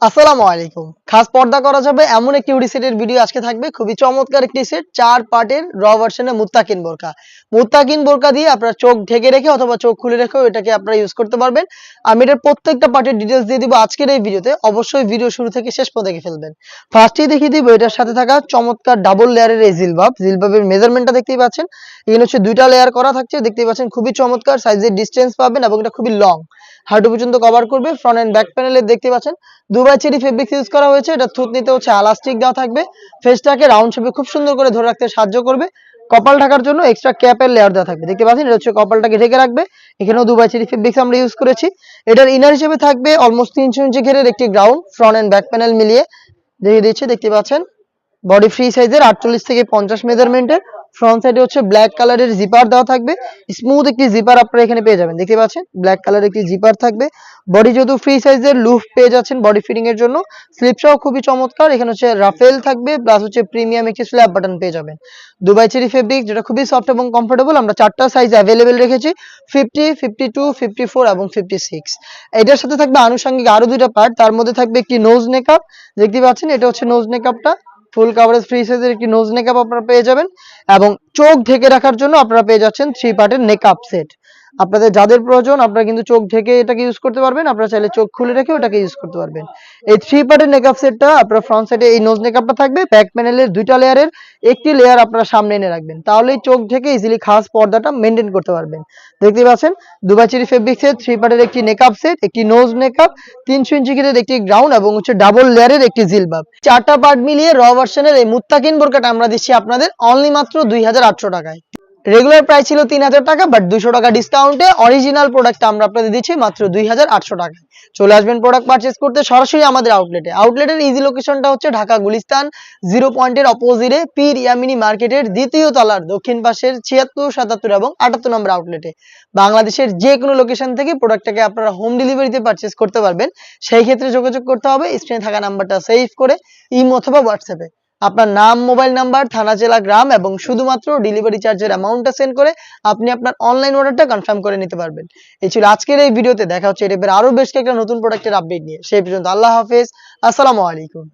আসসালামু আলাইকুম। খাস পর্দা করা যাবে এমন একটি হুডি সেটের ভিডিও আজকে থাকবে। খুবই চমৎকার একটি সেট ৪ পার্টের র ভার্সনে মুত্তাকিন বোরকা। মুত্তাকিন বোরকা দিয়ে আপনারা চোখ ঢেকে রেখে অথবা চোখ খুলে রেখেও এটাকে আপনারা ইউজ করতে পারবেন। আমি এটার প্রত্যেকটা পার্টের ডিটেইলস দিয়ে দিব আজকের এই ভিডিওতে। অবশ্যই ভিডিও শুরু থেকে শেষ পর্যন্ত দেখে ফেলবেন। ফার্স্টেই দেখিয়ে দিব এটার সাথে থাকা চমৎকার ডাবল লেয়ারের এই জিলবাব। জিলবাবের মেজারমেন্টটা দেখতেই পাচ্ছেন। এখানে হচ্ছে ২ টা লেয়ার করা থাকছে। দেখতেই পাচ্ছেন খুবই চমৎকার সাইজের ডিসটেন্স পাবেন এবং এটা খুবই লং। হাঁটু পর্যন্ত কভার করবে। ফ্রন্ট এন্ড ব্যাক প্যানেলে দেখতে পাচ্ছেন দুবাই চেরি ফেব্রিক্স ইউজ করা হয়েছে। এটা থুতনিতে হচ্ছে এলাস্টিক দেওয়া থাকবে। ফেসটাকে রাউন্ড শেপে খুব সুন্দর করে ধরে রাখতে সাহায্য করবে। কপাল ঢাকার জন্য এক্সট্রা ক্যাপের লেয়ার দেওয়া থাকবে। দেখতে পাচ্ছেন এটা হচ্ছে কপালটাকে ঢেকে রাখবে। এখানেও দুবাই চেরি ফেব্রিক্স আমরা ইউজ করেছি। এটার ইনার হিসেবে থাকবে অলমোস্ট ৩০০ ইঞ্চি ঘেরের একটি ground, front end back panel মিলিয়ে দেখিয়ে দিচ্ছি। দেখতে পাচ্ছেন বডি ফ্রি সাইজের ৪৮ থেকে ৫০ মেজারমেন্টের। ফ্রন্ট সাইডে হচ্ছে ব্ল্যাক কালারের জিপার দেওয়া থাকবে। স্মুথ একটি জিপার আপনারা এখানে পেয়ে যাবেন। দেখতে পাচ্ছেন ব্ল্যাক কালারের একটি জিপার থাকবে। বডি যেহেতু ফ্রি সাইজের লুফ পেয়ে যাচ্ছেন বডি ফিটিং এর জন্য। স্লিপসটাও খুবই চমৎকার। এখানে হচ্ছে রাফেল থাকবে প্লাস হচ্ছে প্রিমিয়াম একটি স্ল্যাব বাটন পেয়ে যাবেন। দুবাই চেরি ফেব্রিক যেটা খুবই সফট এবং কমফোর্টেবল। আমরা ৪টা সাইজ অ্যাভেলেবেল রেখেছি 50, 52, 54 এবং 56। এটার সাথে থাকবে আনুষঙ্গিক আরো ২টা পার্ট। তার মধ্যে থাকবে একটি নোজ নেকআপ। দেখতে পাচ্ছেন এটা হচ্ছে নোজ নেকআপটা। ফুল কাভারেজ ফ্রি সাইজের একটি নোজ নেকআপ আপনারা পেয়ে যাবেন এবং চোখ ঢেকে রাখার জন্য আপনারা পেয়ে যাচ্ছেন 3 পার্টের নেকআপ সেট। আপনাদের যাদের প্রয়োজন আপনারা কিন্তু চোখ ঢেকে এটাকে ইউজ করতে পারবেন। আপনারা চাইলে চোখ খুলে রেখে ওটাকে ইউজ করতে পারবেন। এই 3 পার্টের নেকআপ সেটটা আপনার ফ্রন্ট সাইডে এই নোজ নেকআপটা থাকবে। ব্যাক প্যানেলের 2টা লেয়ারের একটি লেয়ার আপনারা সামনে এনে রাখবেন। তাহলেই চোখ ঢেকে ইজিলি খাস পর্দাটা মেইনটেইন করতে পারবেন। দেখতে পাচ্ছেন দুবাই চেরি ফেব্রিক্সের 3 পার্টের একটি নেকআপ সেট, একটি নোজ নেকআপ, ৩০০ ইঞ্চি ঘেরের একটি গ্রাউন্ড এবং হচ্ছে ডাবল লেয়ারের একটি জিলবাব। 4টা পার্ট মিলিয়ে র ভার্সনের এই মুত্তাকিন বোরকাটা আমরা দিচ্ছি আপনাদের অনলি মাত্র ২৮০০ টাকায়। রেগুলার প্রাইস ছিল ৩০০০ টাকা, বাট ২০০ টাকা ডিসকাউন্টে অরিজিনাল প্রোডাক্টটা আমরা আপনাদের দিচ্ছি মাত্র ২৮০০ টাকায়। চলে আসবেন প্রোডাক্ট পারচেজ করতে সরাসরি আমাদের আউটলেটে। আউটলেটের ইজি লোকেশনটা হচ্ছে ঢাকা গুলিস্তান 0 পয়েন্টের অপোজিটে পীর ইয়ামিনী মার্কেটের দ্বিতীয় তলার দক্ষিণ পাশের ৭৬, ৭৭ এবং ৭৮ নম্বর আউটলেটে। বাংলাদেশের যে কোনো লোকেশন থেকে প্রোডাক্টটাকে আপনারা হোম ডেলিভারিতে পারচেজ করতে পারবেন। সেই ক্ষেত্রে যোগাযোগ করতে হবে স্ক্রিনে থাকা নাম্বারটা সেভ করে ইমো অথবা হোয়াটসঅ্যাপে আপনার নাম, মোবাইল নাম্বার, থানা, জেলা, গ্রাম এবং শুধুমাত্র ডেলিভারি চার্জের অ্যামাউন্টটা সেন্ড করে আপনি আপনার অনলাইন অর্ডারটা কনফার্ম করে নিতে পারবেন। এই ছিল আজকের এই ভিডিওতে। দেখা হচ্ছে এই টাইপের আরো বেশ কয়েকটা নতুন প্রোডাক্টের আপডেট নিয়ে। সেই পর্যন্ত আল্লাহ হাফেজ। আসসালামু আলাইকুম।